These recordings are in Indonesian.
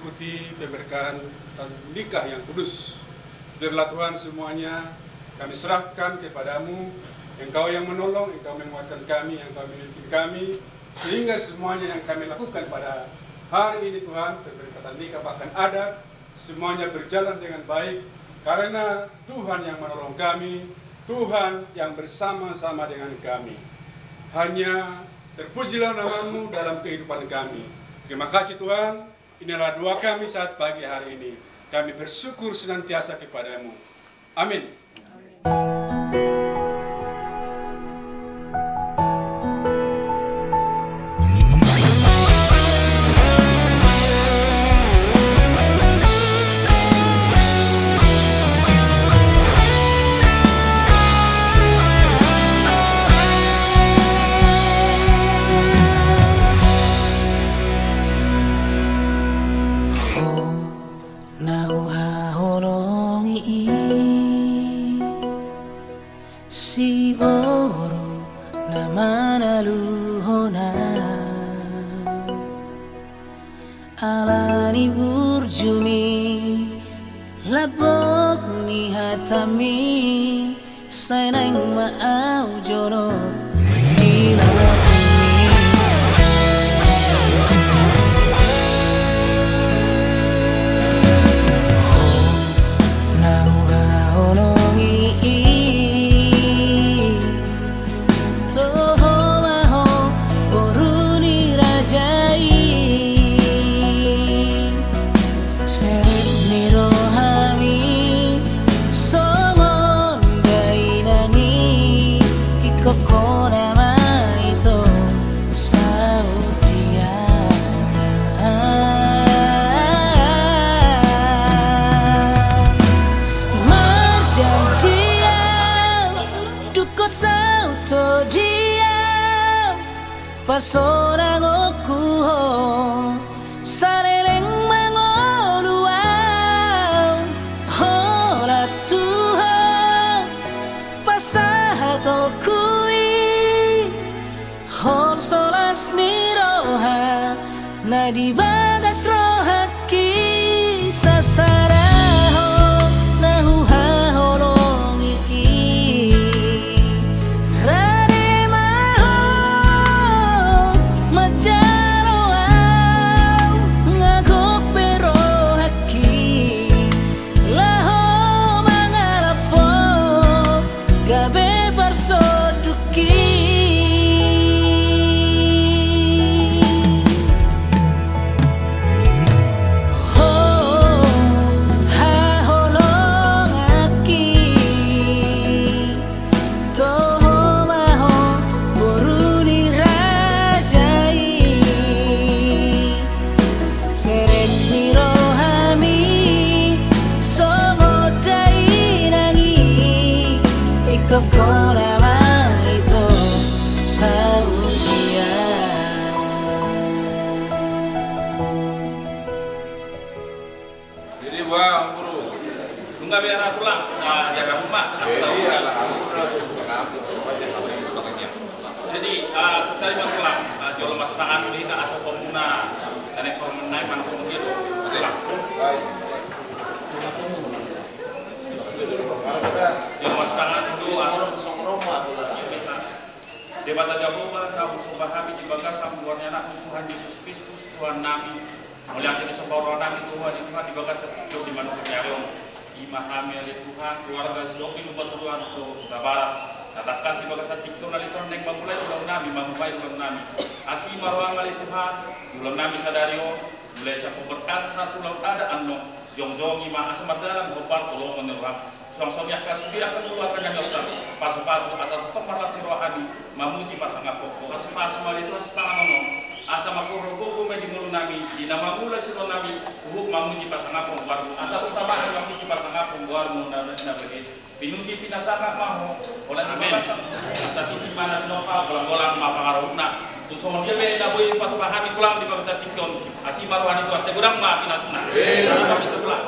mengikuti pemberkatan nikah yang kudus. Biarlah Tuhan semuanya kami serahkan kepadamu, Engkau yang menolong, Engkau menguatkan kami, Engkau memimpin kami, sehingga semuanya yang kami lakukan pada hari ini Tuhan, pemberkatan nikah bahkan adat, semuanya berjalan dengan baik, karena Tuhan yang menolong kami, Tuhan yang bersama-sama dengan kami. Hanya terpujilah namamu dalam kehidupan kami. Terima kasih Tuhan, inilah doa kami saat pagi hari ini. Kami bersyukur senantiasa kepadamu. Amin. Alani burjumi labok ni hatami sainang maaw jonok pasora ngokuho sareleng mangoduau hola tuho pasahato kui hon solas niroha nadi bagas rohaki sasaraho nahuha horongi biar pulang jaga rumah. Jadi sekali pulang jual mas pangan di asal komuna dan ekonomi naik langsung gitu. Jual mas pangan dulu di Bata Jawa kamu sumpah kami di bagas sambuannya anak Tuhan Yesus Kristus Tuhan Nabi melihat ini sempurna Nabi Tuhan di bagas setiap di mana percaya imahami oleh Tuhan keluarga Zoki lupa Tuhan untuk Barat katakan di bagas tiktok naliton neng mamulai ulang nami mamulai ulang nami asih marwang oleh Tuhan ulang nami sadario mulai sa berkat satu laut ada anu jong imah asamadaran gopar tolong menerang song yakka sudah keluarkan yang dokter pasu-pasu asal pemarlah rohani mamuji pasang apoko pasu-pasu itu sepangan asa makuro meji mulu nami di nama mula siro nami mamuji pasang apong baru asa utama mamuji pasang apong baru na bagi pinuji pinasaka maho oleh amin asa titi mana noka bolang-bolang mapangaruna tu somo dia be na boy patu pahami kulang di bangsa tikon asi marwan itu asa gudang ma pinasuna sana kami sebelah.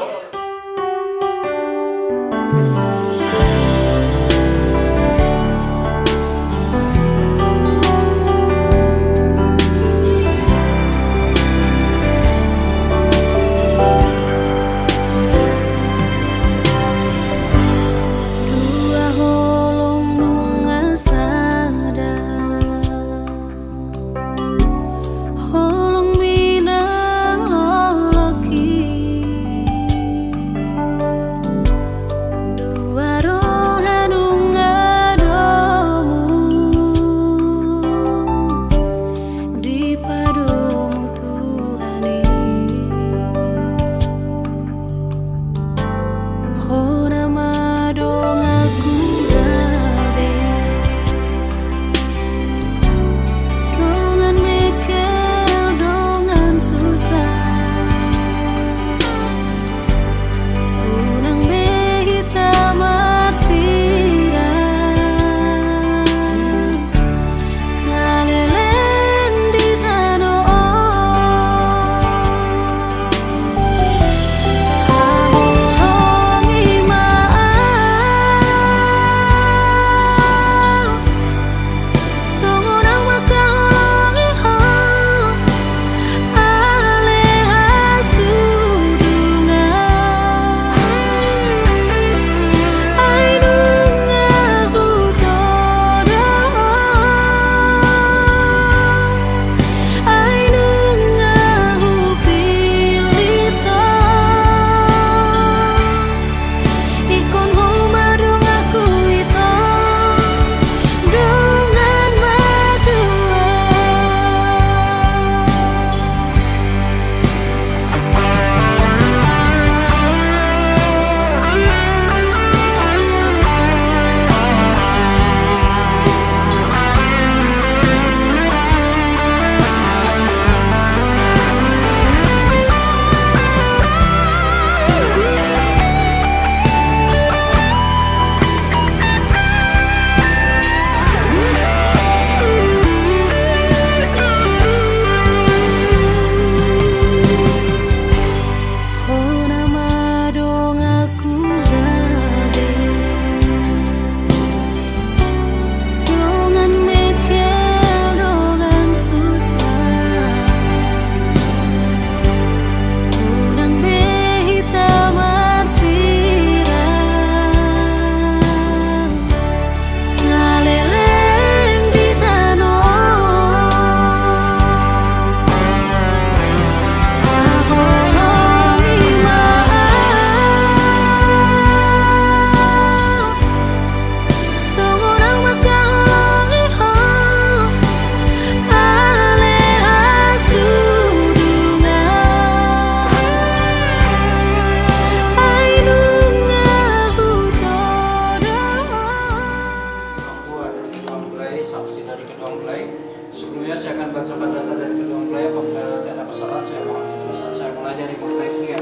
mempelai. Sebelumnya saya akan bacakan data dari kedua mempelai. Apabila nanti ada kesalahan saya mohon dimaafkan. Saya mulai dari mempelai pria.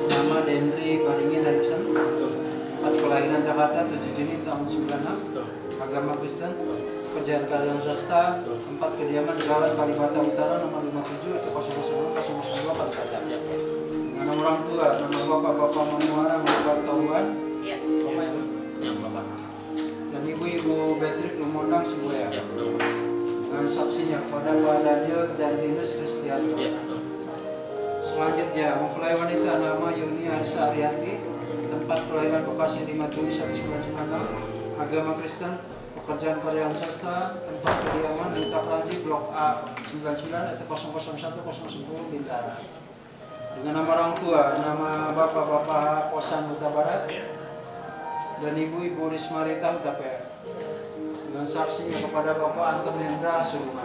Nama Dendri Baringin Erikson. Tempat kelahiran Jakarta 7 Juni tahun 96. Agama Kristen. Pekerjaan karyawan swasta. Tempat kediaman Jalan Kalibata Utara nomor 57 atau 002 Kalibata. Nama orang tua, nama bapak Manuara Manuara Tauan. Iya. Bapak Ibu. Yang bapak. Dan ibu Betrik Lumondang Sibuya. Ya betul. Dengan saksinya kepada Pak Daniel Jantinus Kristianto. Ya betul. Selanjutnya mempelai wanita nama Yuni Arisa Ariati. Tempat kelahiran Bekasi 5 Juni 1996. Agama Kristen. Pekerjaan karyawan swasta. Tempat kediaman Duta Kranji Blok A 99 atau 001 010 Bintara. Dengan nama orang tua, nama bapak Kosan Huta Barat dan ibu Rismarita Huta PR. Dengan saksinya kepada Bapak Anton Hendra Surungan.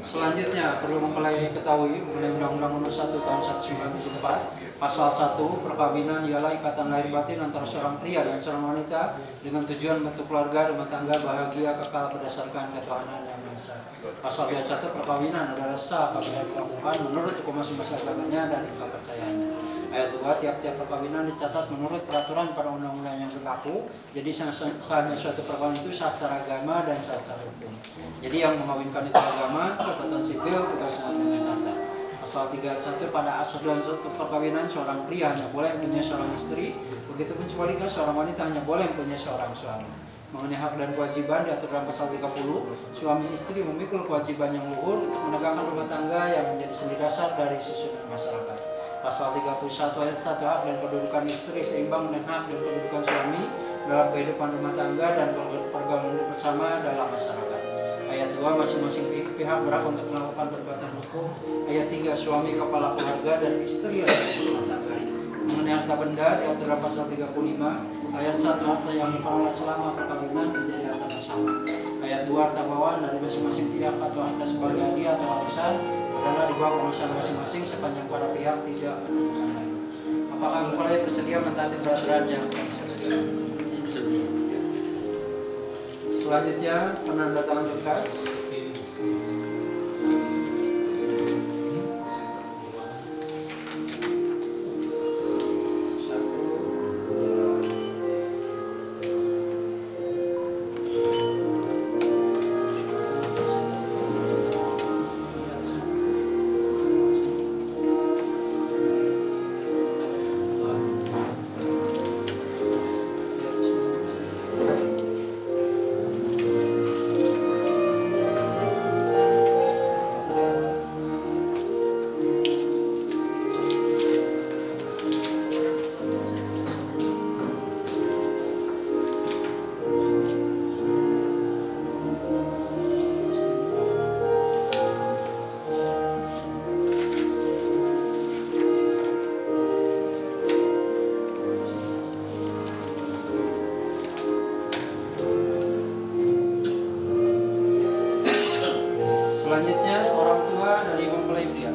Selanjutnya perlu mempelai ketahui mengenai Undang-Undang Nomor 1 Tahun 1974 Pasal 1 perkawinan ialah ikatan lahir batin antara seorang pria dan seorang wanita dengan tujuan bentuk keluarga rumah tangga bahagia kekal berdasarkan ketuhanan yang Maha Esa. Pasal 21 perkawinan adalah sah apabila dilakukan menurut hukum masing-masing agamanya dan kepercayaannya. Ayat 2 tiap-tiap perkawinan dicatat menurut peraturan pada undang-undang yang berlaku. Jadi sahnya suatu perkawinan itu sah secara agama dan sah secara hukum. Jadi yang mengawinkan itu agama, catatan sipil kita sah dengan catat. Pasal 31 pada asal dan suatu perkawinan seorang pria hanya boleh mempunyai seorang istri, begitupun sebaliknya seorang wanita hanya boleh mempunyai seorang suami. Mengenai hak dan kewajiban diatur dalam pasal 30, suami istri memikul kewajiban yang luhur untuk menegakkan rumah tangga yang menjadi sendi dasar dari susunan masyarakat. Pasal 31 ayat 1 hak dan kedudukan istri seimbang dengan hak dan kedudukan suami dalam kehidupan rumah tangga dan pergaulan hidup bersama dalam masyarakat. Ayat 2 masing-masing pihak berhak untuk melakukan perbuatan hukum. Ayat 3 suami kepala keluarga dan istri adalah rumah tangga. Mengenai harta benda diatur dalam pasal 35 ayat 1 harta yang diperoleh selama perkawinan menjadi harta bersama. Ayat 2 harta bawaan dari masing-masing pihak atau harta sebagai hadiah atau warisan adalah di bawah penguasaan masing-masing sepanjang para pihak tidak menentukan lain. Apakah mempelai bersedia mentaati peraturan yang disebutkan? Selanjutnya penandatangan berkas. Selanjutnya orang tua dari mempelai pria.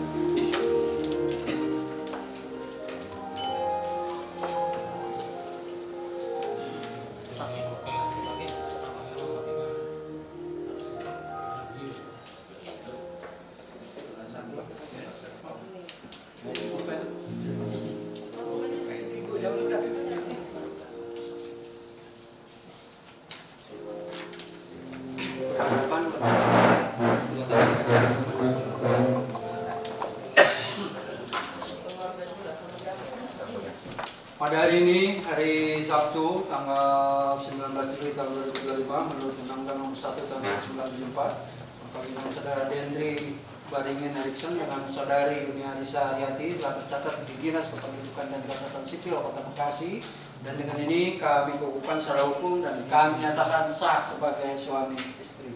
Pada hari ini, hari Sabtu, tanggal 19 Juli tahun 2025, menurut Undang-Undang Nomor 1 tahun 1974, perkawinan saudara Dendri Baringin Erikson dengan saudari Yuni Arisa Ariati telah tercatat di Dinas Kependudukan dan Catatan Sipil Kota Bekasi, dan dengan ini kami kukuhkan secara hukum dan kami nyatakan sah sebagai suami istri.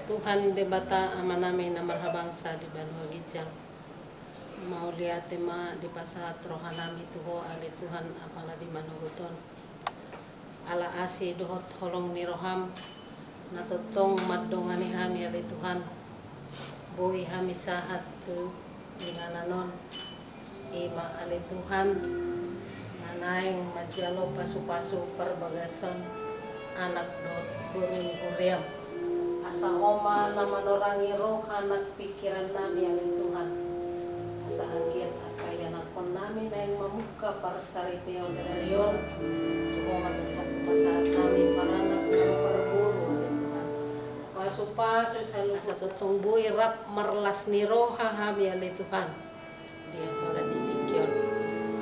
Tuhan debata amanami na marhabangsa di Banua Gijang. Mau lihat tema di pasahat rohanami tuho ali Tuhan apala di manuguton. Ala asi dohot holong ni roham natutong madongani hami ali Tuhan. Bui hami sahat tu ingananon. Ima ali Tuhan nanaing majalo pasu-pasu perbagason anak dot burung Uriam. Asa oma nama norangi roh anak pikiran nami yang Tuhan. Asa agiat akaya nakon nami na yang memuka para sari peon derelion. Tuhan matusman pasaat nami paranak perburu oleh Tuhan. Pasu-pasu selalu asa tutungbui rap merlas ni roh hahami oleh Tuhan. Dia pala titikyon.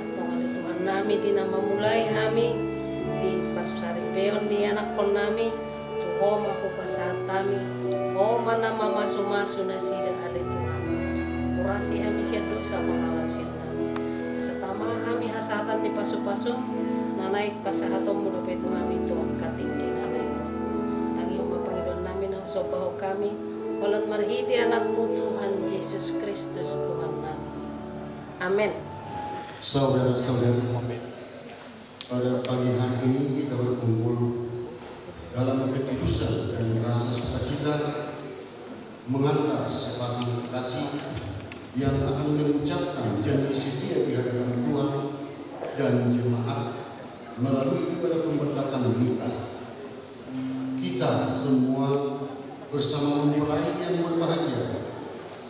Atong oleh Tuhan nami di nama mulai kami di parsari peon di anak kon nami. Tuhan aku pasaat kami. Oh mana masu-masu nasida oleh Tuhan. Kurasi kami siya dosa mengalau siya nami. Setama kami asatan di pasu-pasu. Nanaik pasahatom mo doon ito kami ito ang katingki nanaik. Tangi ang mapanginoon namin na usobaho kami. Walang marhiti anak mo Tuhan Yesus Kristus Tuhan namin. Amen. Saudara-saudari, pada pagi hari ini kita berkumpul dalam kekudusan dan rasa sukacita mengantar sepasang kekasih yang akan mengucapkan janji setia di hadapan Tuhan dan jemaat melalui ibadah pemberkatan nikah. Kita semua bersama mempelai yang berbahagia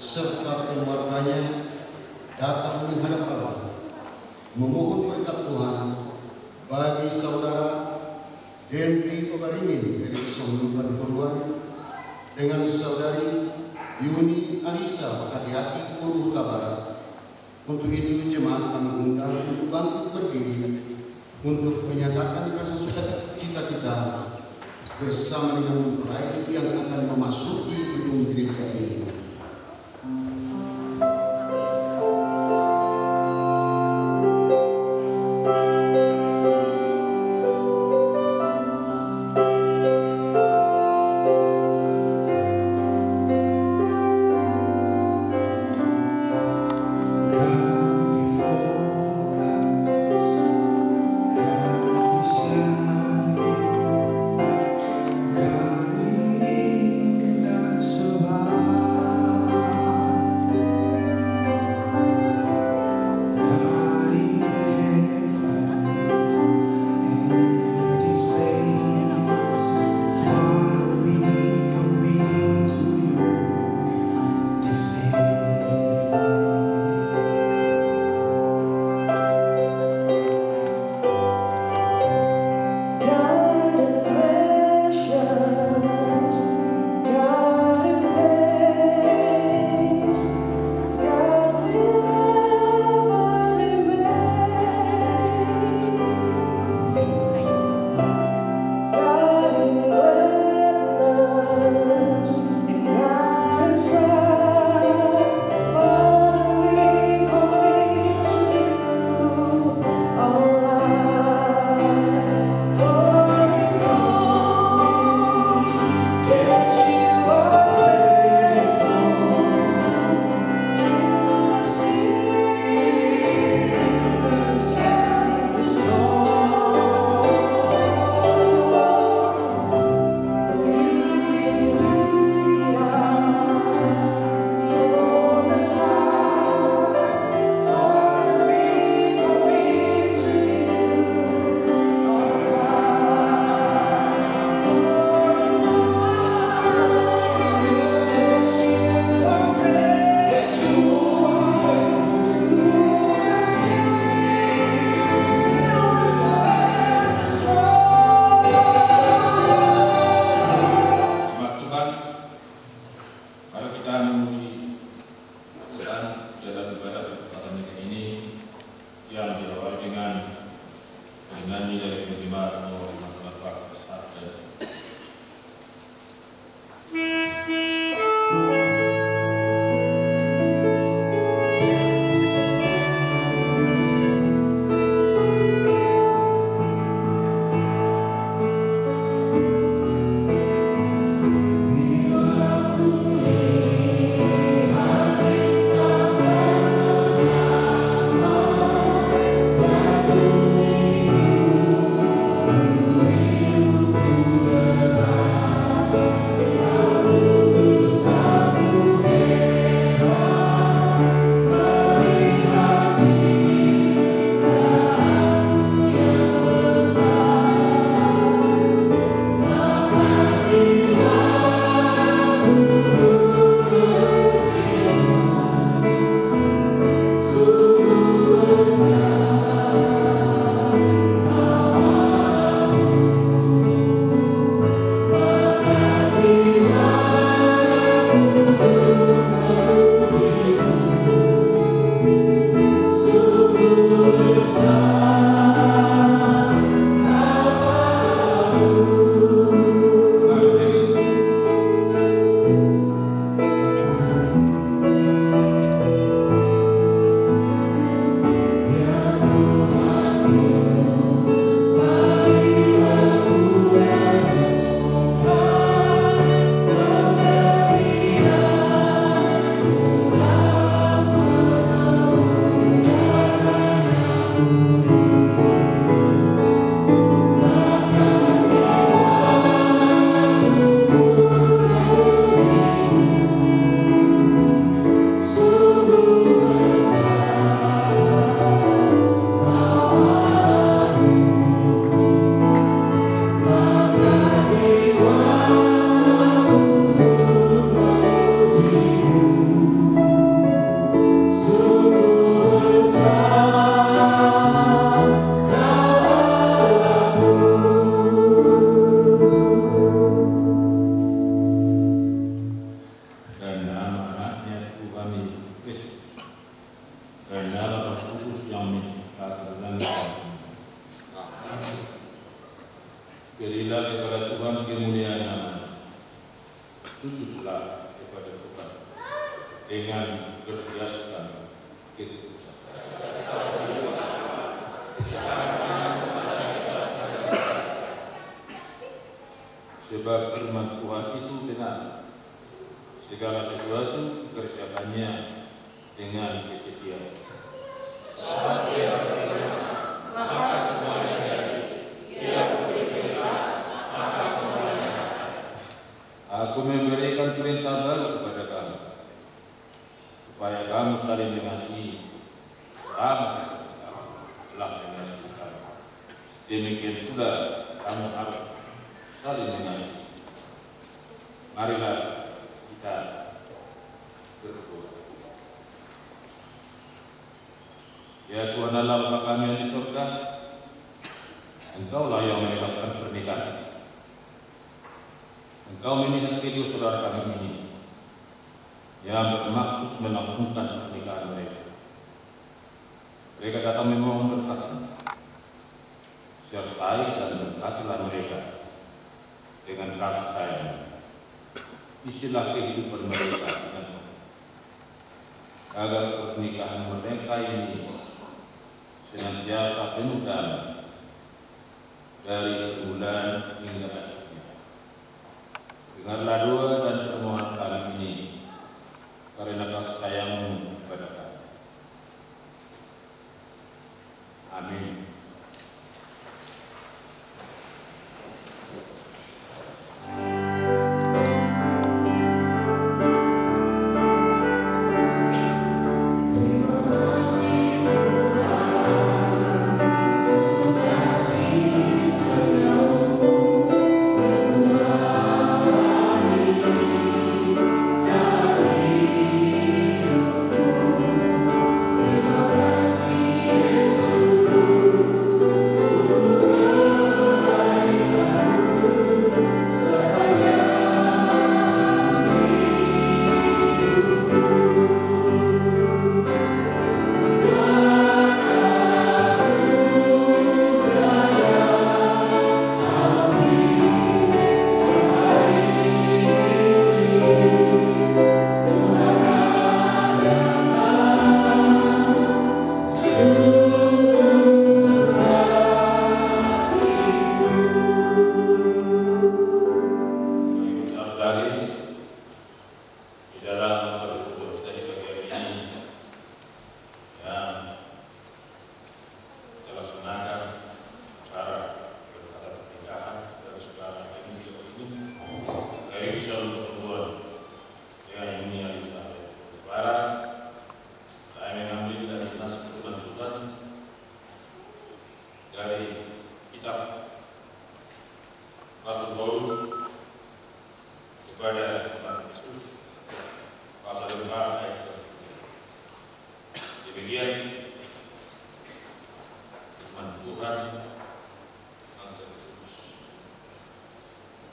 serta keluarganya datang menghadap Allah, memohon berkat Tuhan bagi saudara Henry Ogaringin dari Songluban Purwan dengan saudari Yuni Arisa Hati-Hati Puru Huta Barat. Untuk itu jemaat kami undang untuk bangkit berdiri untuk menyatakan rasa sukacita kita bersama dengan mempelai yang akan memasuki gedung gereja ini. Kami ingin dan sebab kepada Tuhan kemuliaan nama. Sujudlah kepada Tuhan dengan berhiaskan kekudusan. Sebab firman Tuhan itu benar. Segala sesuatu dikerjakannya dengan kesetiaan. Maka semuanya jadi. Dia berperintah, maka semuanya ada. Aku memberikan perintah baru kepada kamu, supaya kamu saling mengasihi, sama seperti kamu telah mengasihi kamu. Demikian pula kamu harus saling mengasihi. Marilah kita berdoa. Ya Tuhan Allah Bapa kami yang di surga, Engkaulah yang menetapkan pernikahan. Engkau memilih kedua saudara kami ini yang bermaksud melangsungkan pernikahan mereka. Mereka datang memohon berkat, sertai dan berkatilah mereka dengan kasih sayang. Isilah kehidupan mereka dengan agar pernikahan mereka ini senantiasa penuh damai dari bulan hingga akhirnya. Dengarlah doa dan permohonan kami ini karena kasih sayang-Mu kepada kami. Amin.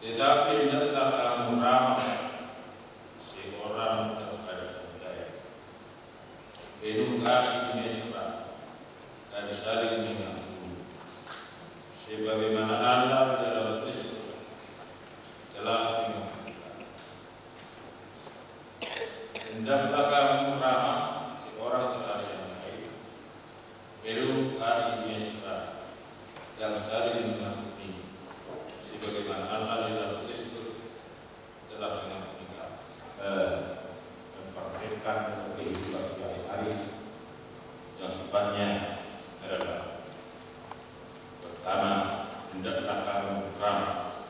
Tetapi hendaklah kamu ramah seorang terhadap budaya, penuh kasih mesra dan saling mengampuni, sebagaimana Allah dalam Kristus telah mengampuni. Hendaklah kamu ramah seorang terhadap yang lain, penuh kasih mesra dan saling mengampuni, sebagaimana Allah dalam Kristus telah mengampuni kamu. Mempraktikkan kehidupan sehari-hari yang sifatnya adalah pertama, hendaklah kamu ramah,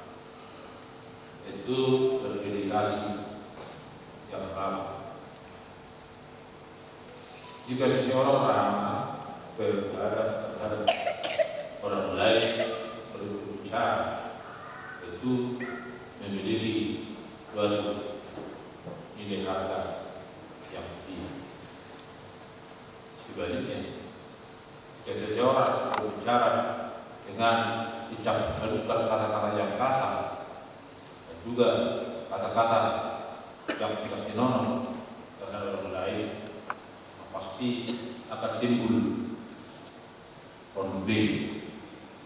itu berdedikasi yang ramah. Jika seseorang ramah terhadap orang lain berbicara, itu memiliki suatu nilai harga yang tinggi. Sebaliknya, jika seseorang berbicara dengan menuturkan kata-kata yang kasar dan juga kata-kata yang tidak senonoh terhadap orang lain, pasti akan timbul konflik,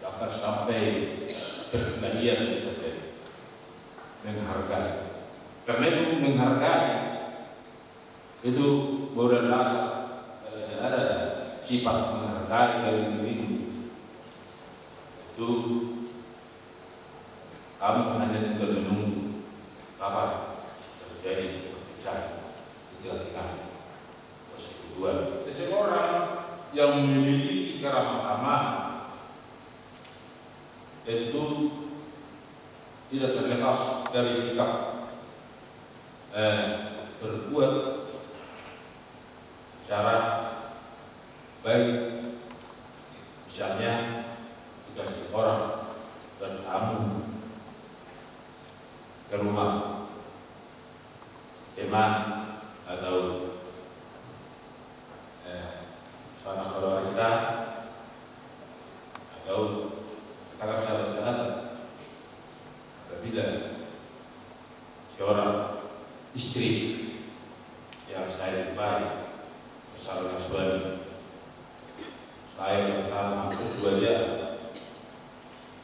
akan sampai perkelahian bisa terjadi. menghargai. Karena itu menghargai itu berulang ada sifat menghargai dari dirimu. Itu kamu hanya tinggal menunggu kapan terjadi perpecahan di hati. Terus kedua, seseorang yang memiliki keramahan itu tidak terlepas dari sikap berbuat secara baik. Misalnya jika seseorang bertamu ke rumah teman atau sanak saudara kita atau kakak sahabat, apabila seorang istri yang saya jumpai bersama suami, saya datang mampu 2 jam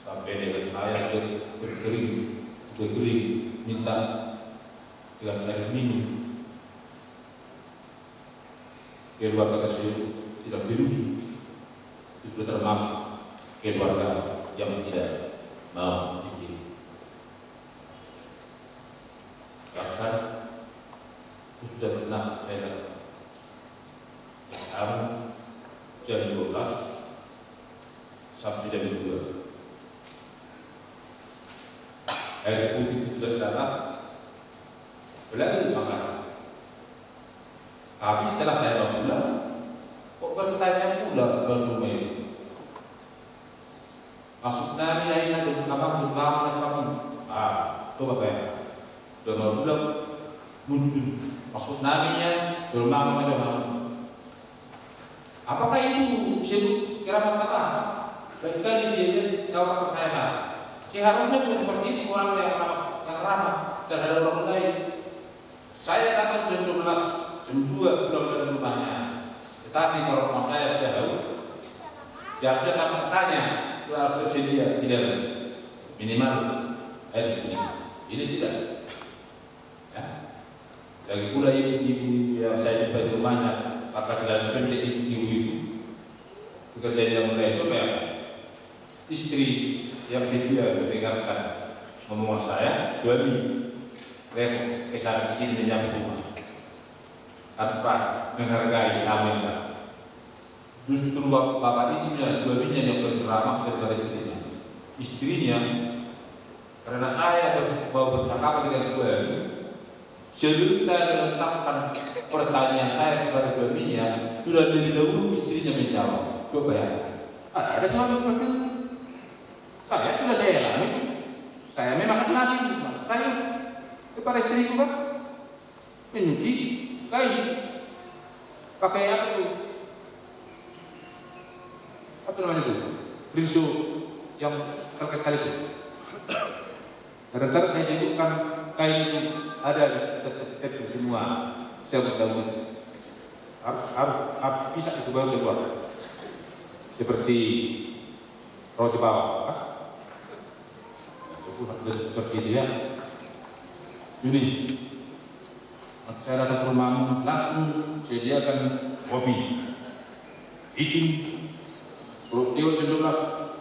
sampai dengan saya berkering minta dengan air minum. Keluarga tersebut tidak peduli, itu termasuk keluarga yang tidak mau dikirim. Bahkan itu sudah pernah saya lakukan. Kamu jam 12 sampai jam 2. Air putih sudah datang, belanja makanan. Tapi setelah saya pulang, kok bertanya pula ke rumah itu. Masuk dari lain ada apa kamu? Coba kayak sudah pulang muncul masuk naminya berumah macam. Apakah itu disebut keramat apa? Kali dia jawab ke saya. Seharusnya seperti itu orang yang ramah terhadap orang lain. Saya datang jam 12, jam 2 pulang dari rumahnya. Tetapi kalau rumah saya jauh, dia akan bertanya, itu harus tersedia tidak minimal air putih. Ini tidak. Ya. Lagi pula ibu-ibu yang saya jumpa di rumahnya, kakak dan pendek ibu-ibu bekerja yang mulai itu ya istri yang sedia mendengarkan omongan saya, suami kesana sini menyambut rumah tanpa menghargai tamunya. Justru bapak itu suaminya yang lebih ramah daripada istrinya. Istrinya, karena saya mau bercakap dengan suami, sebelum saya meletakkan pertanyaan saya kepada suaminya, sudah lebih dahulu istrinya menjawab. Coba ya, ada suami seperti itu. Saya sudah saya alami. Saya memang nasi, saya kepada istriku kan menyuci kain pakai apa itu? Apa namanya itu? Rinso yang terkait itu. Kadang-kadang saya jadikan kain itu ada di semua sel daun harus bisa itu baru keluar seperti roti bawang. Dan seperti dia ini saya datang ke rumahmu langsung sediakan kopi bikin kalau dia cenderung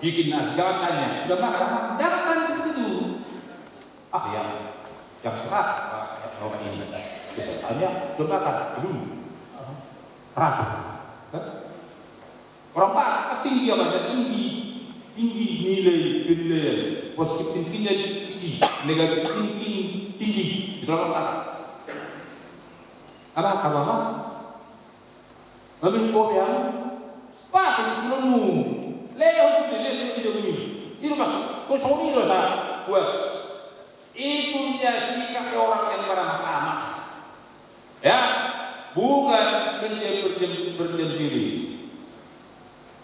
bikin nasi jangan tanya udah makan jangan tanya seperti itu yang serat orang ini bisa tanya udah makan belum 100 orang Pak tinggi apa tinggi nilai penilaian positif tingginya tinggi, negatif tinggi di dalam kata. Apa? Ambil kopi yang pas sebelummu, leo sudah ini. Itu masuk konsoli dosa puas. Itu dia sikap orang yang beramah-amah. Ya, bukan berdiam diri.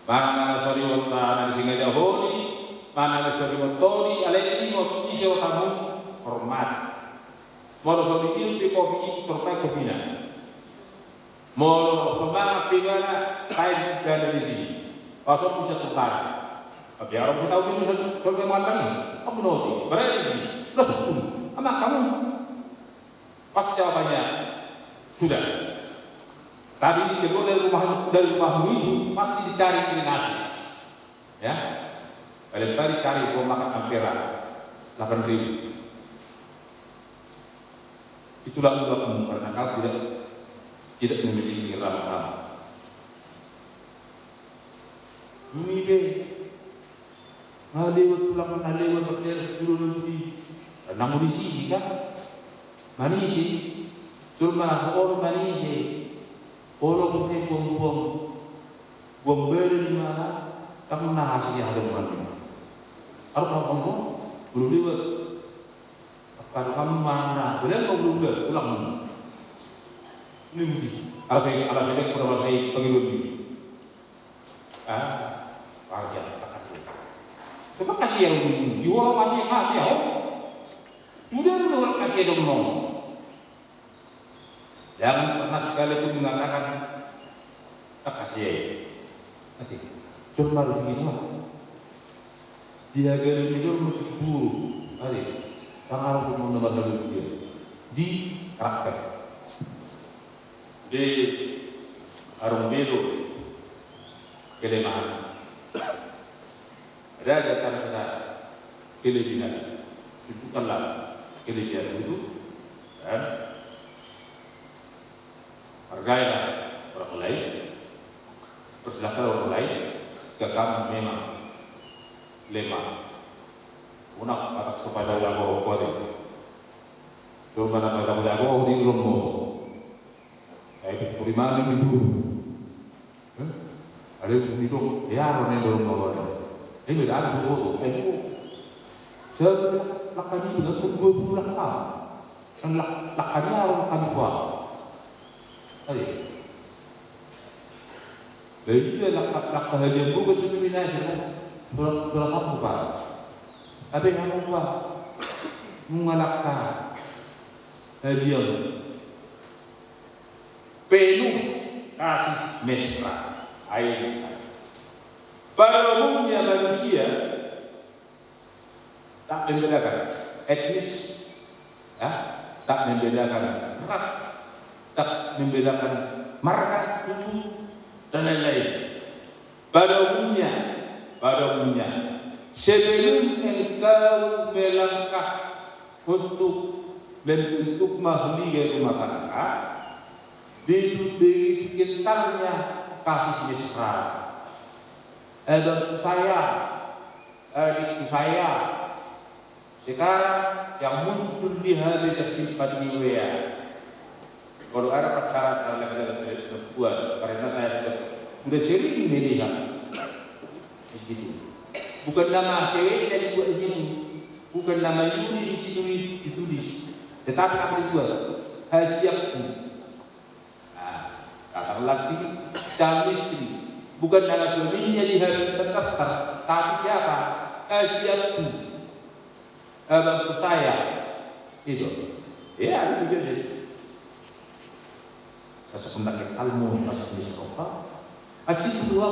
Mana sorry wata singa jahori, mana sorry watori, alai ini iso kamu hormat. Moro sorry di kopi terpakai kopina. Moro semangat pingana kain dan di sini. Pasok bisa tukar. Tapi orang kita tahu itu sorry mantan. Apa noti? Berada di sini. Lesus pun. Sama kamu? Pasti jawabannya sudah. Tadi kedua dari rumahmu itu pasti dicari irinasi. Ya, kalian tadi cari gua makan ampera 8.000. Itulah udah kamu karena kau tidak memiliki ramah-ramah. Bumi be, lewat pulang lewat berjalan dulu di, namun di sini kan, manisi, cuma orang manisi, orang saya buang beri mana, kamu nasi ada mana? Harus kamu belum lewat. Kalau kamu mana, benar kau belum pulang. Nanti, alasannya pada masa ini pagi dulu. Bahagia, terima kasih yang jual masih ya. Sudah luar kasih dong. Jangan pernah sekali itu mengatakan kasih. Cuma begini lah. Dia gaya itu buruk. Hari, tangan untuk menambah dia di karakter. Di arung biru kelemahan. Ada kata-kata kelebihan. Itu bukanlah kelebihan itu dan hargailah orang lain, persilahkan orang lain jika kamu memang lemah. Unak atak supaya jago kuat. Coba nama jago di rumah. Kayak bagaimana itu? Ada itu ya orang yang dorong bawa. Ini beda ada sesuatu. Lakukan itu dengan tunggu pulang lah. Dan lakukannya orang kami buat. Tadi. Dari itu lakukan hadiah buku sebenarnya. Tulang satu pak. Tapi yang buat mengalahkan hadiah penuh kasih mesra. Air. Pada umumnya manusia tak membedakan etnis, ya, tak membedakan ras, tak membedakan marga, suku dan lain-lain. Pada umumnya, sebelum engkau melangkah untuk mahligai rumah tangga, begitu kentalnya kasih mesra. Adikku saya, sekarang yang muncul di hari kesimpan di WA. Kalau ada pacaran laki-laki perempuan, karena saya sudah sering melihat di situ. Bukan nama cewek yang dibuat di sini, bukan nama Yuni di situ ditulis, tetapi apa dibuat? Hasiakku. Katakanlah calon istri. Bukan nama suaminya lihat tetapkan, tapi siapa? Siapku, abangku saya, itu. Ya, itu juga sih. Rasa pendaki kalmu, rasa sendiri sopa. Acik dua,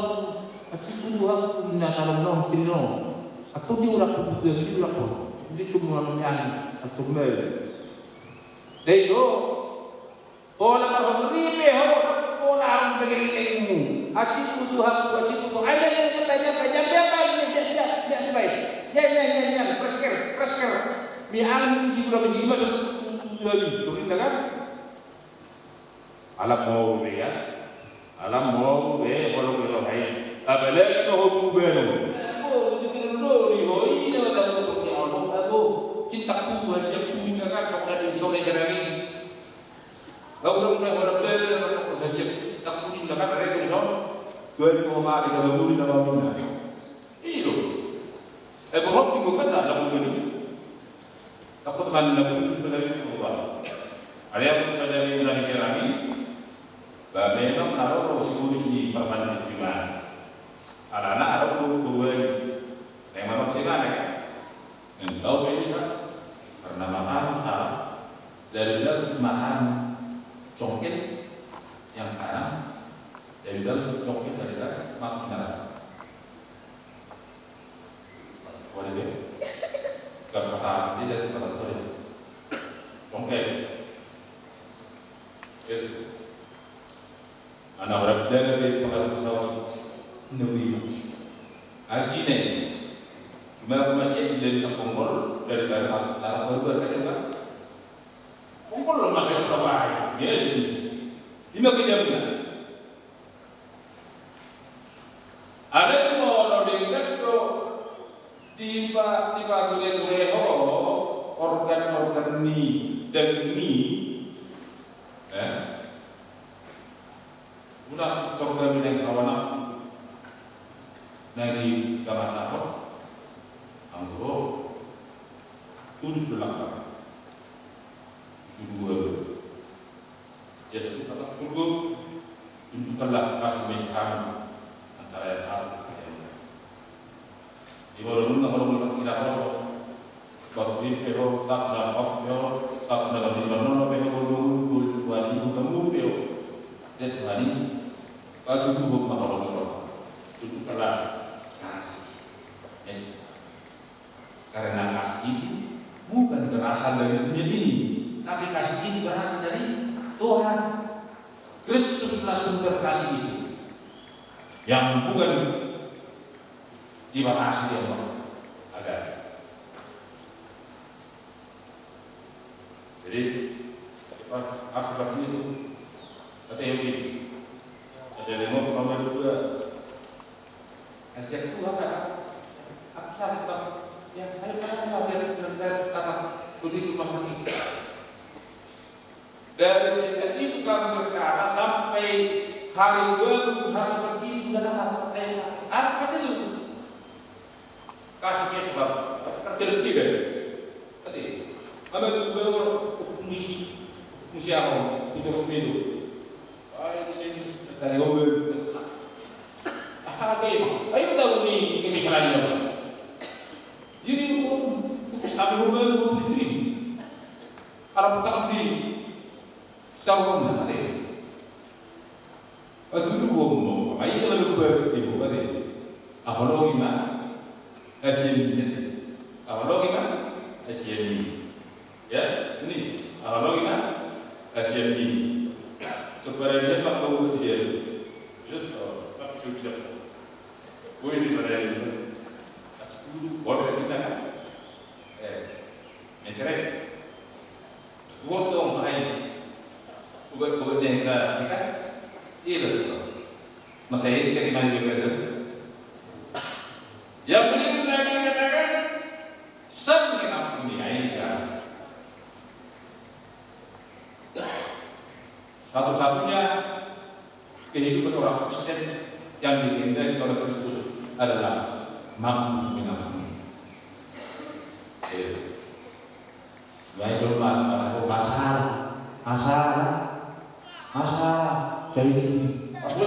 ini kalau nong stino. Atau diurak begitu yang diurak pun. Dia cuma menyanyi atau mel. Itu, orang orang ribe, orang pengen ilmu. Acik butuh aku, acik butuh. Ada yang biar presker. Biar si sudah begini masuk lagi, turin kan? Alam mau ya, kalau belum lain. Apalagi kalau baru. Aku cintaku masih punya kan sore jerami. Kalau orang masih tak punya kan mereka di sana. Dua mama di dalam bumi nama bumi. Iyo. Berapa minggu kan dalam bumi. Takut mana bumi berada di bawah. Ada yang berada di dalam jerami. Memang naruh suhu di permainan lingkungan. Anak-anak ada dua yang mana bagaimana? Engkau beda karena makan salah dari dalam makan congkit yang kanan. Dari dalam coklat dari dalam masuk neraka. Boleh deh. Kalau kata dia jadi kata boleh. haji nih. Cuma masih jadi sekongkol dari masuk dalam baru kan juga. Kongkol lo masuk ke bawah. Dia jadi 5 kejamnya. Ada yang mau nodengkan do tiba gule organ ni dan ni, udah organ yang kawan aku dari gambar sahab, anggo tujuh belakang, dua, jadi kalau kurung tunjukkanlah kasih mesra antara yang satu dan yang di bawah kalau tidak kosong, baru di pero tak dapat yo, tak dapat di mana pero dulu wali kamu pero, jadi wali, kalau tuh kalau tunjukkanlah kasih, yes. Karena kasih itu bukan berasal dari dunia ini, tapi kasih itu berasal dari Tuhan. Kristuslah sumber kasih itu, yang bukan dibatasi yang ada. Jadi akibat itu kata Yahudi, saya dengar nomor 2. Asia itu apa? Aku sakit bang. Ya, ayo kita dari kata begitu masa ini. Dari sejak itu kami berkata sampai hari baru harus seperti itu dan harus seperti itu. Kasihnya sebab terjadi kan? Tadi, kami berdoa misi apa? Misi itu. Ini dari mobil. Ayo tahu ni kemisalan apa? Jadi kita sampai mobil istri. Kalau bekas di tahu mana ada? Aduh ngomong, ayo kita lupa ibu ada. Awalnya gimana? Asian, awalnya gimana? Asian, ya ini awalnya gimana? Asian ini. Kepada dia tak tahu dia, tak sudah. Boleh daripada itu, boleh kita kan? Mencari, buat orang lain, buat yang kita kan? Iya betul. Masa ini cari mana juga tu? Yang paling lagi katakan, semua kampung ini Aisyah. Satu-satunya kehidupan orang Kristen yang diinginkan oleh Kristus adalah mampu mengampuni. Ya cuma masalah jadi aku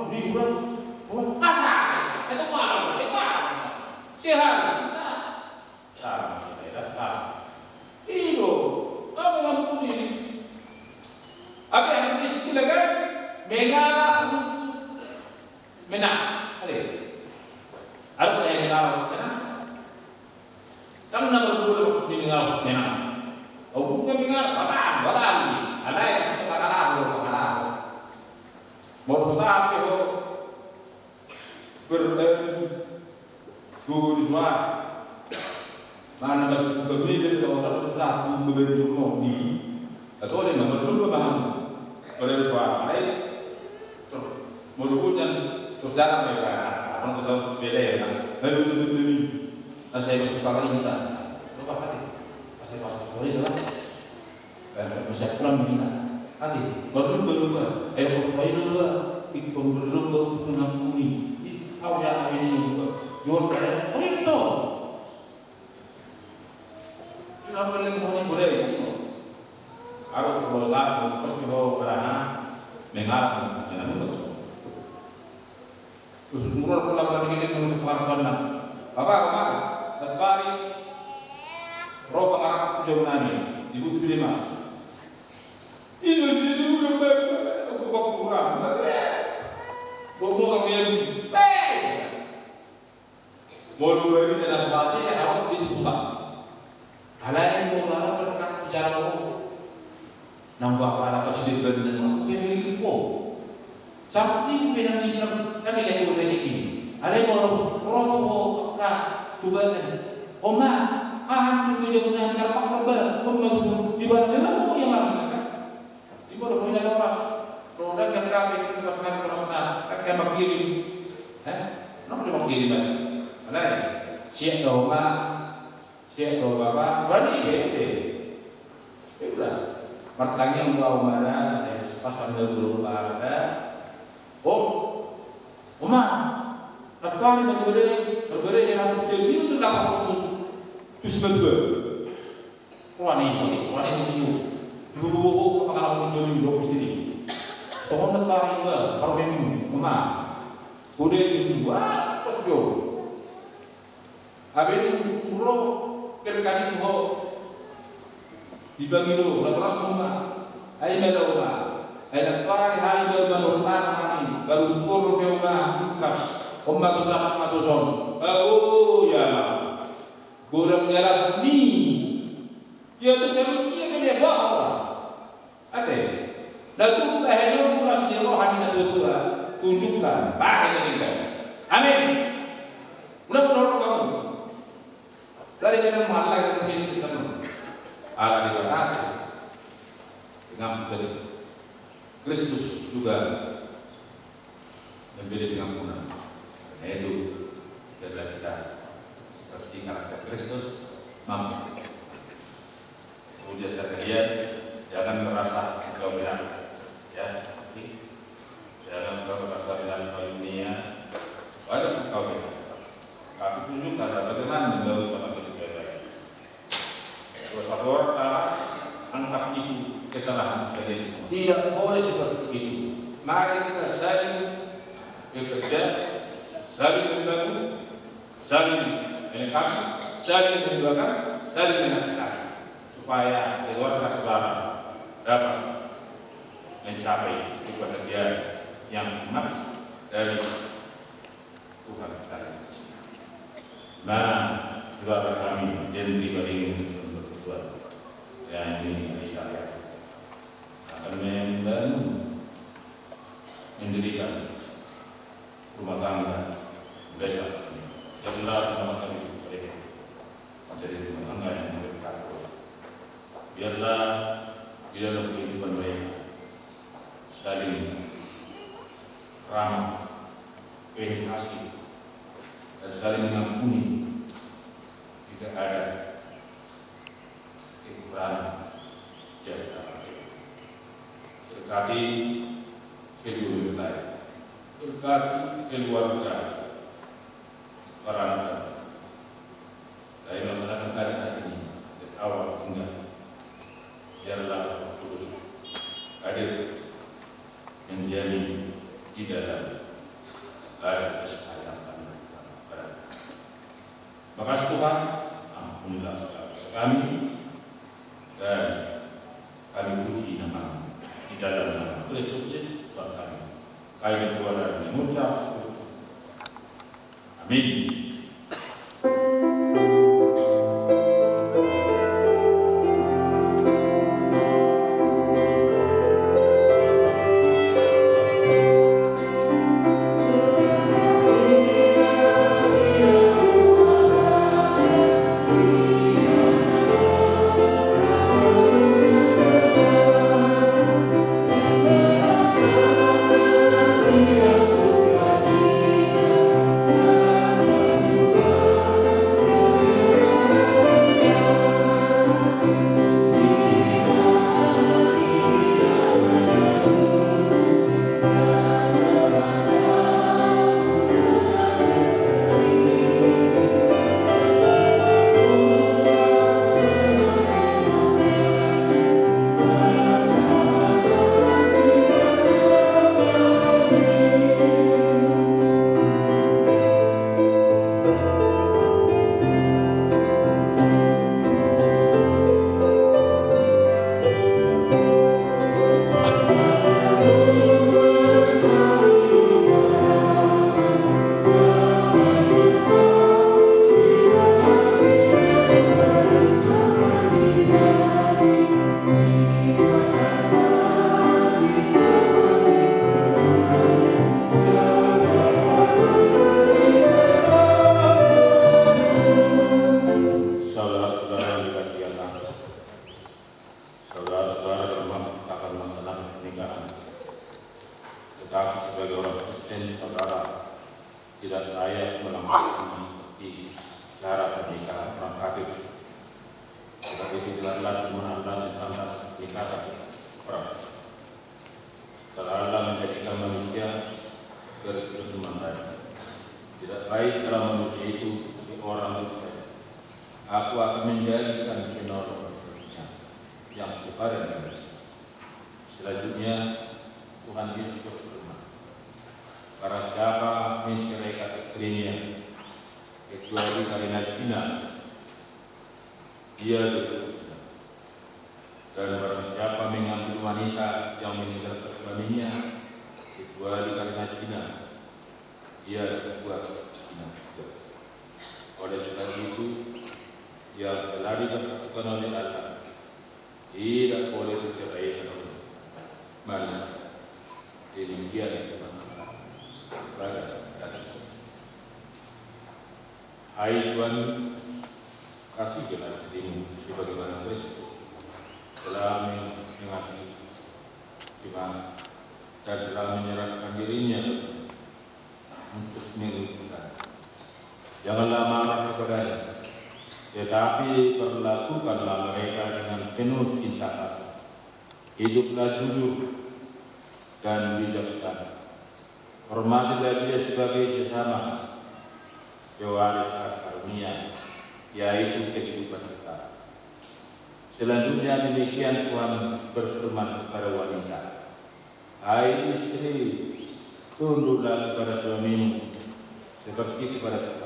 liburan masalah saya tuh malu sehat itu kamu ngampuni apa yang istilahkan mengalah menang ada yang mengalah menang kamu nak berbuat maksud mengalah menang oh bukan mengalah batal ada yang suka kalah mau suka apa itu berdua mana masuk berbeda kalau satu berbeda di atau ada yang belum paham pada suara lain mudah-mudahan terus datang mereka orang betul beda ya lalu itu saya masuk kali ini tak lupa kali saya masuk sore lah bisa pulang begini nanti baru ikut berlomba mengampuni kau jangan ini juga jual kaya itu tidak boleh mengampuni budaya harus berusaha pasti bawa kerana mengalah dengan betul terus murah pulang ini terus pelan-pelan apa terbalik roh pengarap jauh nani ibu pilih mas itu sih udah baik kurang Bobo kami Bodo bagi dan asasi yang harus dibuka. Halayan bola berkat jalan nambah para presiden dan masuk ke sini po. Seperti itu yang kami lihat di Ada mau rokok kak coba deh. Oma, juga jangan karpak lebar. Di mana memang mau yang langsung kan? Di mana punya orang produk yang kami terus kayak begini. Kenapa dia begini kan? Mana? Siap doma, siap doma bapak. Berani bete. Udah. Pertanyaan mau mana? Saya pas ambil dulu ada. Oma, lepas berbeda yang sendiri itu dapat terus berbeda. Wanita itu, ibu pengalaman dulu sendiri. Soalnya lepas itu, kalau memang Oma, udah itu terus jo. Habis itu bro, kerjaan itu dibagi dulu, lepas Oma, ayo ada Oma. Saya lepas hari baru kami, baru pur beuna kas, Oma tu sangat matuson. Oh ya, gurau jalan ni, ya tu saya dia bawa. Ada, lalu kita hanya puras di rohani dan doa, tunjukkan, bahaya kita. Amin. Mudah-mudahan kamu dari jalan mahala yang terjadi kita ala dikatakan dengan Kristus juga membeli dengan punah. Itu adalah kita seperti karakter Kristus mampu. Kemudian kalian jangan merasa engkau benar, ya. Jangan engkau merasa benar dunia. Wajib engkau benar. Tapi tunjukkan bagaimana melalui tempat ibadah. Kalau satu orang salah, anggap itu kesalahan bagi semua. Tidak boleh seperti itu. Mari kita saling bekerja, saling membantu, saling melengkapi, saling mendoakan, saling menasihati, supaya keluarga saudara dapat mencapai kebahagiaan yang maksimal dari Tuhan kita. Nah, keluarga kami dan pribadi untuk berbuat yang ini syariat akan membantu mendirikan rumah tangga besar yang benar rumah tangga itu menjadi rumah tangga yang berkat. Biarlah di dalam kehidupan mereka saling ramah, penuh kasih dan saling mengampuni jika ada kekurangan jasa. Berkati keluarga, berkati keluarga para anak dari masyarakat saat ini dari awal hingga biarlah terus hadir menjadi di dalam ada kesehatan. Makasih Tuhan, ampunilah dosa kami dan kami puji nama di dalam nama Kristus Yesus Tuhan kami. Kami berdoa dan mengucap syukur. Amin. Terima saudara yang dikasihi Allah, saudara-saudara termasuk akan melaksanakan pernikahan. Tetapi sebagai orang Kristen, saudara tidak layak melakukan cara pernikahan orang kafir. Tetapi tidaklah menandang tentang pernikahan orang. Setelah Allah menjadikan manusia berketurunan tadi, tidak baik dalam manusia itu seperti orang Kristen. Aku akan menjadikan penolong yang sepadan dengan. Selanjutnya Tuhan Yesus berfirman, "Barang siapa menceraikan istrinya kecuali karena zina, dia berdosa. Dan barang siapa mengambil wanita yang meninggalkan suaminya kecuali karena zina, dia berbuat zina juga. Oleh sebab itu, yang telah disatukan oleh Allah tidak boleh diceraikan oleh manusia. Demikian firman Allah. Hai suami, kasihlah istrimu sebagaimana Kristus telah mengasihi jemaat dan telah menyerahkan dirinya untuk mengikutkan. Janganlah marah kepadanya, tetapi perlakukanlah mereka dengan penuh cinta kasih. Hiduplah jujur dan bijaksana. Hormatilah dia sebagai sesama pewaris karunia, yaitu kehidupan kita. Selanjutnya demikian Tuhan berfirman kepada wanita, "Hai istri, tunduklah kepada suamimu seperti kepada Tuhan.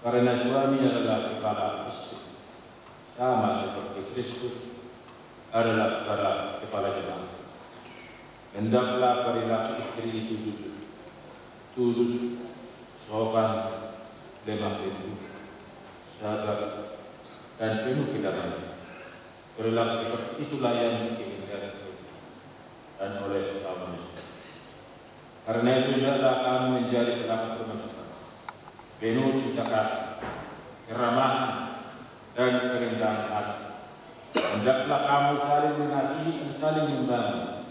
Karena suami adalah kepala istri, sama seperti Kristus adalah kepala jemaat. Hendaklah perilaku istri itu jujur, tulus, sopan, lemah lembut, sabar, dan penuh kedamaian. Perilaku seperti itulah yang diinginkan dan oleh sesama manusia. Karena itu hendaklah kamu menjadi pelaku bermanfaat, penuh cinta kasih, keramahan, dan kerendahan hati. Hendaklah kamu saling mengasihi dan saling membantu.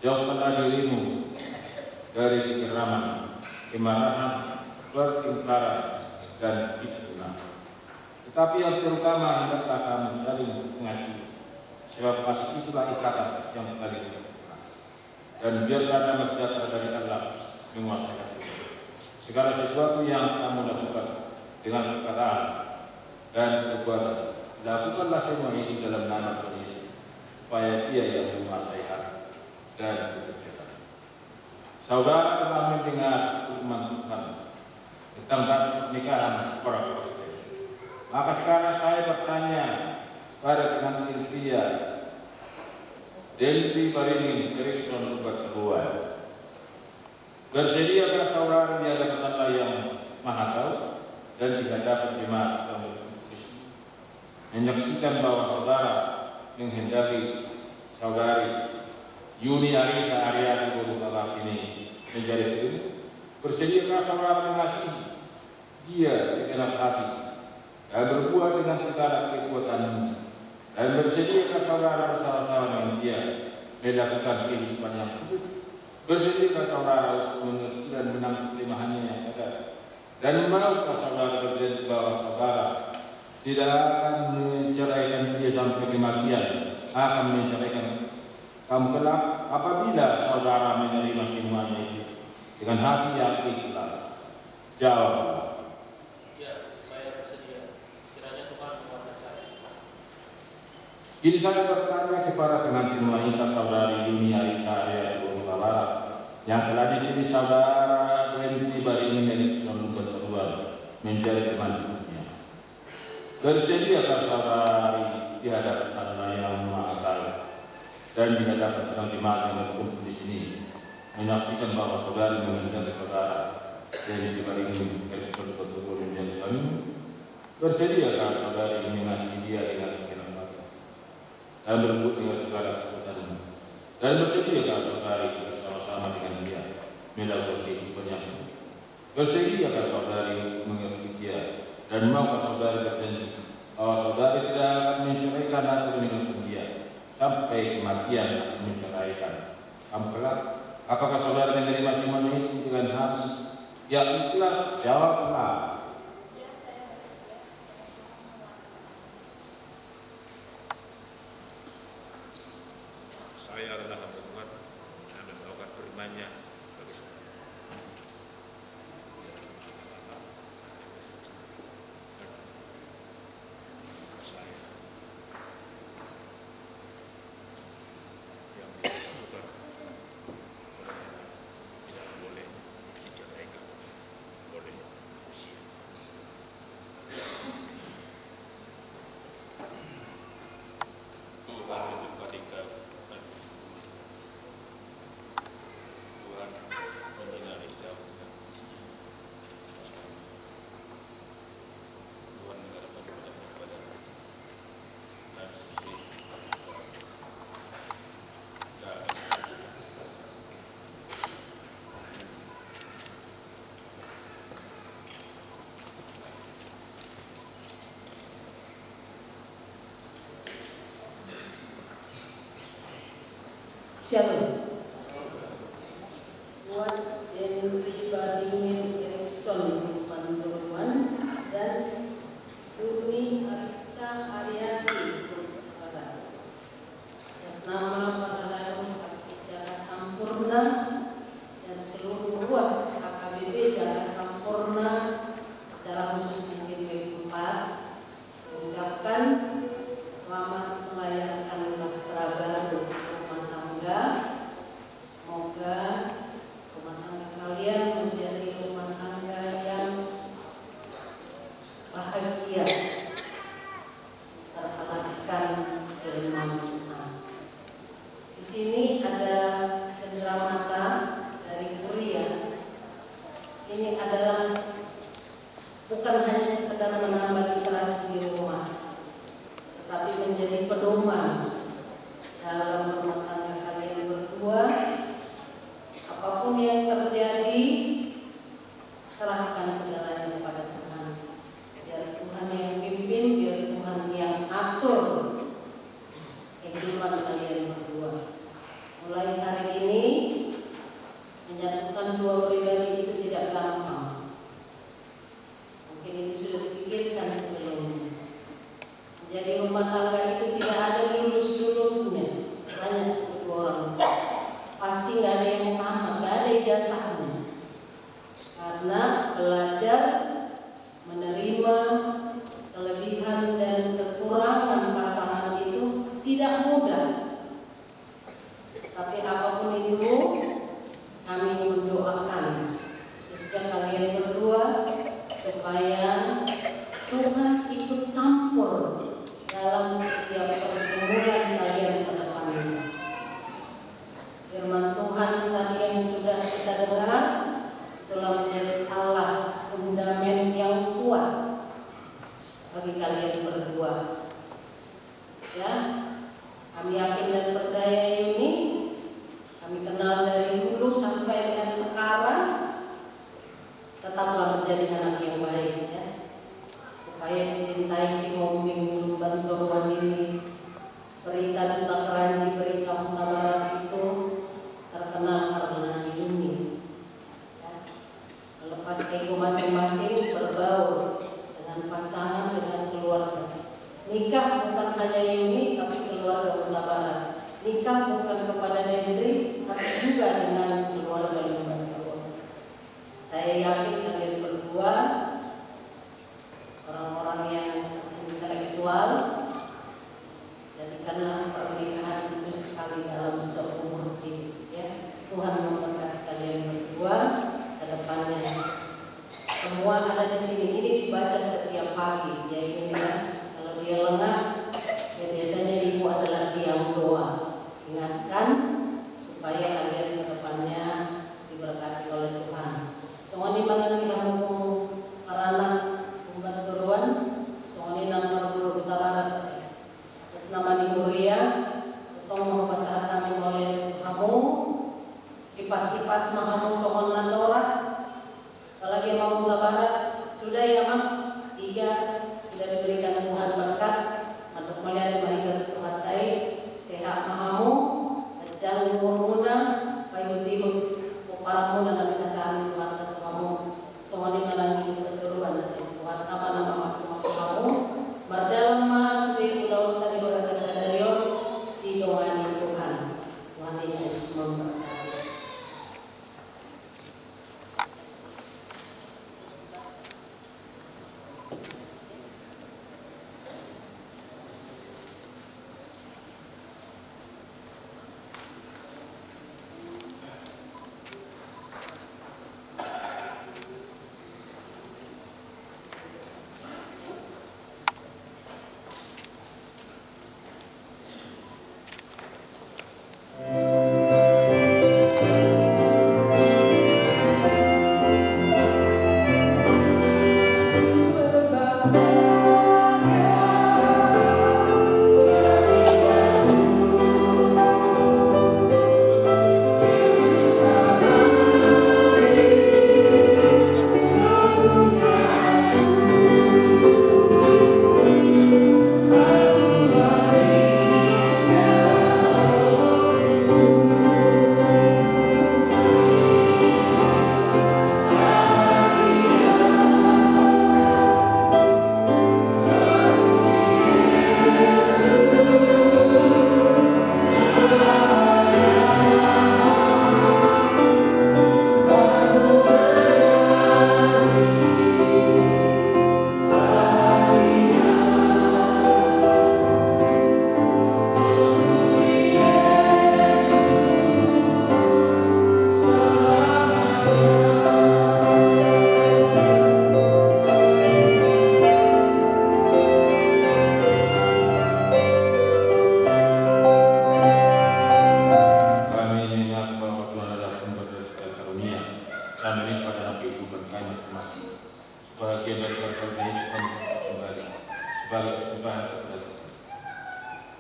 Jauhkanlah dirimu dari kekeraman, kemarahan, pertengkaran, dan fitnah. Tetapi yang terutama hendaklah kamu saling mengasihi, sebab kasih itulah ikatan yang paling sempurna. Dan biarlah damai sejahtera dari Allah menguasai hati. Segala sesuatu yang kamu lakukan dengan perkataan dan perbuatan, lakukanlah semua ini dalam nama Tuhan Yesus, supaya Dia yang menguasai hati dan kepercayaan. Saudara telah mendengar firman Tuhan tentang kasih pernikahan orang Kristen. Maka sekarang saya bertanya pada pengantin pria, Delvi Barini Erikson Rubat kedua, bersediakah saudara di hadapan Allah yang Maha Tahu dan di hadapan jemaat yang Kristus menyaksikan bahwa saudara menghendaki saudari Yuni Arisa Arya Bukala ini menjadi istri? Bersediakah saudara mengasihi dia segenap hati dan berbuat dengan segala kekuatanmu? Dan bersediakah saudara bersama-sama dengan dia melakukan kehidupan yang kudus? Bersediakah saudara mengerti dan menangkap kelemahannya yang ada? Dan maukah saudara berjanji bahwa saudara tidak akan menceraikan dia sampai kematian, akan menceraikan kamu kelak apabila saudara menerima semuanya itu dengan hati yang ikhlas? Jawab. Ya, saya bersedia. Kiranya Tuhan menguatkan saya. Kini saya bertanya kepada pengantin wanita saudari Yuni Arisa Arya Bukala yang telah dipilih saudara Delvi Barini Erikson Rubat menjadi teman hidupnya. Bersediakah saudari di hadapan Allah yang Maha Tahu dan di hadapan sedang jemaat yang berkumpul di sini menyaksikan bahwa saudari menghendaki saudara Delvi Barini Erikson Rubat menjadi suamimu? Bersediakah saudari mengasihi dia dengan segenap hati dan berbuat dengan segala kekuatanmu? Dan bersediakah saudari bersama-sama dengan dia melakukan kehidupan yang kudus? Bersediakah saudari mengerti dia dan maukah saudari berjanji bahwa saudari tidak akan menceraikan atau meninggalkan dia sampai kematian akan menceraikan. Kamu kelak, apakah saudara negeri masih memenuhi dengan hati yang ikhlas? Jawablah. Saya adalah hamba Tuhan dan melakukan firman-Nya bagi saudara. Saya yang disatukan tidak boleh diceraikan oleh usia. Tuhan menjadikan Tuhan menyinari jauhnya. Tuhan menghadapkan wajahnya kepada dan diri Shalom. Buat yang pribadinya Erikson Panturuan dan Duni Arisa Haryati atas nama para dalam Jaga Sampurna dan seluruh ruas HKBP Jaga Sampurna secara khusus mungkin W4 mengucapkan selamat merayakan Bahtera Baru rumah tangga. Semoga rumah tangga kalian menjadi rumah tangga yang bahagia, terhalaskan firman Tuhan. Di sini ada cenderamata dari Korea. Ini adalah bukan hanya sekedar menambah literasi di rumah, tetapi menjadi pedoman dalam rumah tangga kalian berdua. Apapun yang terjadi, serahkan segalanya kepada Tuhan. Biar Tuhan yang pimpin, biar Tuhan yang atur kehidupan kalian berdua. Mulai hari ini, menyatukan dua pribadi itu tidak gampang. Mungkin itu sudah dipikirkan sebelumnya. Jadi rumah tangga itu tidak ada lulus-lulusnya. Banyak kedua orang. Pasti nggak ada yang tamat, nggak ada ijazahnya. Karena belajar menerima kelebihan dan kekurangan pasangan itu tidak mudah. Tapi apapun itu, kami mendoakan khususnya kalian berdua supaya Tuhan ikut campur dalam setiap pergumulan kalian ke depannya. Firman Tuhan tadi yang sudah kita dengar telah menjadi alas fundament yang kuat bagi kalian berdua. Ya, kami yakin dan percaya ini. Kami kenal dari dulu sampai dengan sekarang. Tetaplah menjadi anak yang baik, ya. Supaya dicintai si Mombing Bantuan ini. Berita Duta Keranji, berita Huta Barat itu terkenal karena ini. Ya. Melepas ego masing-masing, berbaur dengan pasangan, dengan keluarga. Nikah bukan hanya ini, tapi keluarga Huta Barat. Nikah bukan kepada diri, tapi juga dengan keluarga Limban Jawa. Saya yakin kalian berdua orang-orang yang intelektual. Jadikanlah pernikahan itu sekali dalam seumur hidup, ya. Tuhan memberkati kalian berdua ke depannya. Semua ada di sini. Ini dibaca setiap pagi, yaitu ya. Kalau dia lengah, ya biasanya ibu adalah tiang doa. Ingatkan supaya kalian ke depannya diberkati oleh Tuhan. Soalnya mana kita mau karena umat beruan, soalnya nama guru kita barat. Atas nama di Korea, tolong mau pasal kami oleh kamu, kipas-kipas mahamu soal natoras. Kalau dia mau kita barat, sudah ya mak, 3 sudah diberikan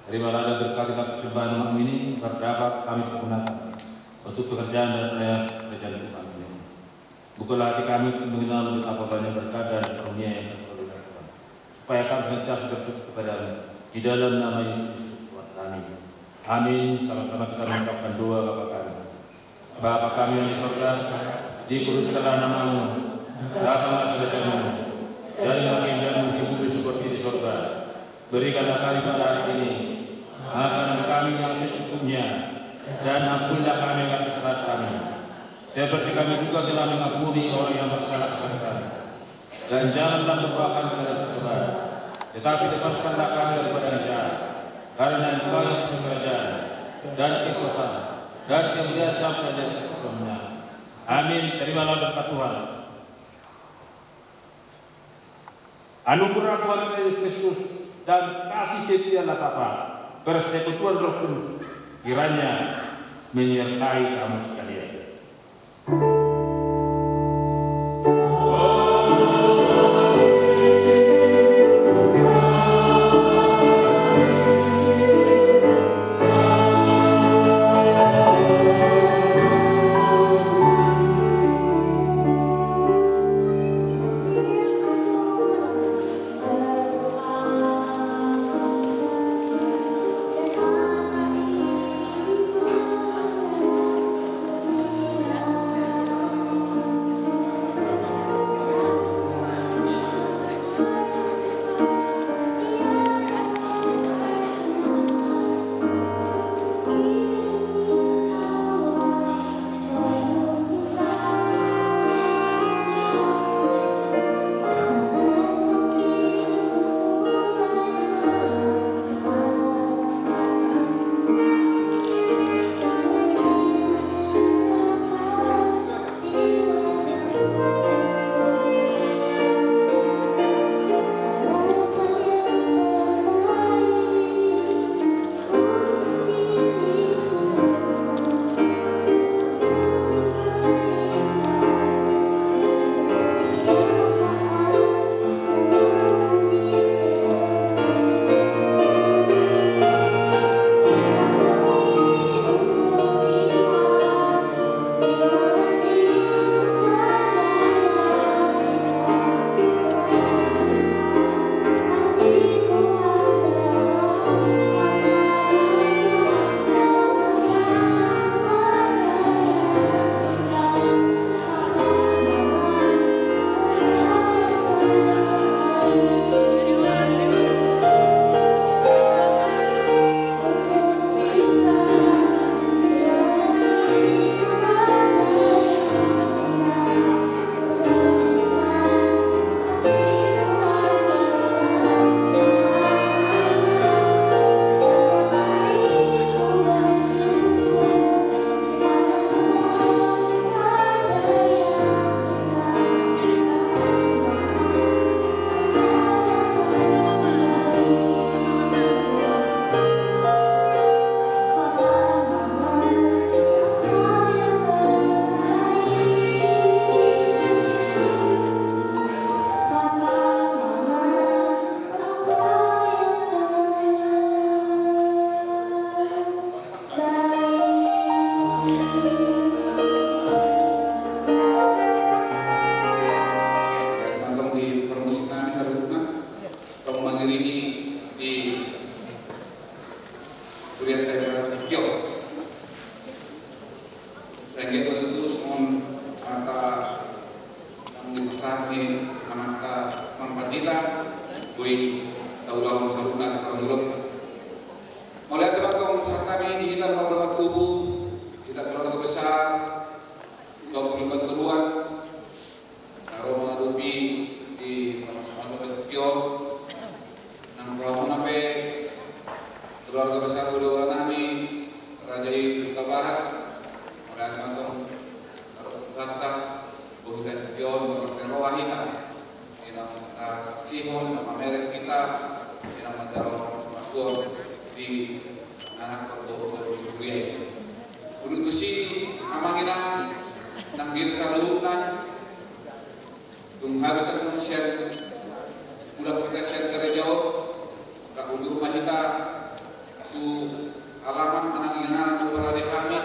Terimalah dan berkati persembahan umat ini berdapat kami pergunakan untuk pekerjaan dan pelayanan kerajaan Tuhan ini. Bukalah hati kami untuk mengenal betapa banyak berkat dan karunia yang terperoleh dari Tuhan, supaya kami senantiasa bersyukur kepada-Mu di dalam nama Yesus Tuhan kami. Amin. Sama-sama kita mengucapkan doa Bapa kami. Bapa kami yang di surga, dikuduskanlah nama-Mu, datanglah kerajaan-Mu, jadilah keinginanmu di bumi seperti di surga. Berikanlah kami pada hari ini makanan kami yang secukupnya, dan ampunilah kami akan kesalahan kami, seperti kami juga telah mengampuni orang yang bersalah kepada kami. Dan janganlah membawa kami kepada pencobaan, tetapi lepaskanlah kami daripada yang jahat, karena Engkau yang punya kerajaan dan kekuasaan dan kemuliaan sampai dan selamanya. Amin. Terimalah berkat Tuhan. Anugerah Tuhan Yesus Kristus dan kasih setia Allah Bapa, persekutuan Roh Kudus kiranya menyertai kamu sekalian. su alamat menangingan tu para kami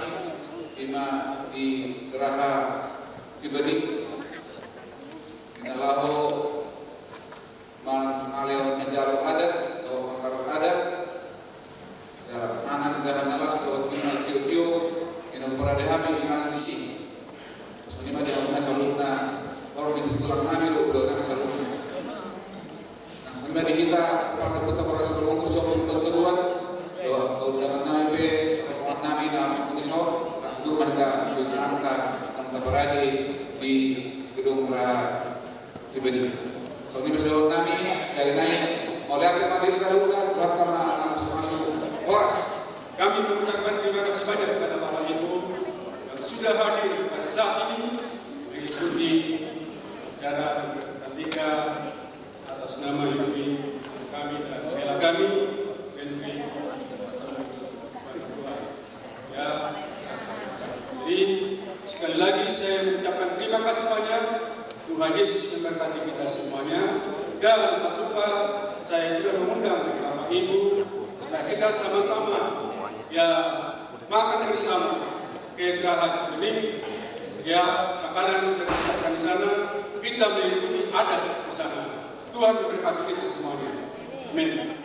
di Geraha Cibenik inalahu aleo menjaro adat atau mengkarut adat ya mangan gahan nalas buat bina studio ina para kami ingan misi soalnya dia punya salutna orang itu tulang nami lo udah kan salutna nah sampai di kita pada kita para sebelum kursus keteruan doa dengan nami nami nama kunisor tak dulu mereka dengan kita berada di gedung Cibenik. Soalnya besok nami cari naik mau lihat kembali salutna buat nama masuk horas. Kami mengucapkan terima kasih banyak kepada Bapak Ibu yang sudah hadir pada saat ini mengikuti acara Pertandingan atas nama Yumi kami dan bela kami Henry ya. Jadi sekali lagi saya mengucapkan terima kasih banyak. Tuhan Yesus memberkati kita semuanya. Dan tak lupa saya juga mengundang Bapak Ibu supaya kita sama-sama ya makan bersama ke Geraha Cibenik. Ya makanan sudah disiapkan di sana. Kita mengikuti adat di sana. Tuhan memberkati kita semuanya. Amin.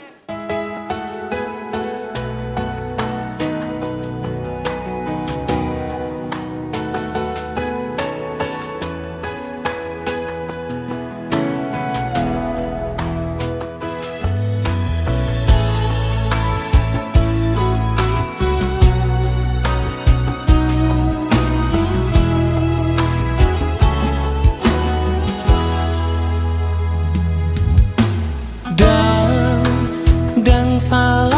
Dan salah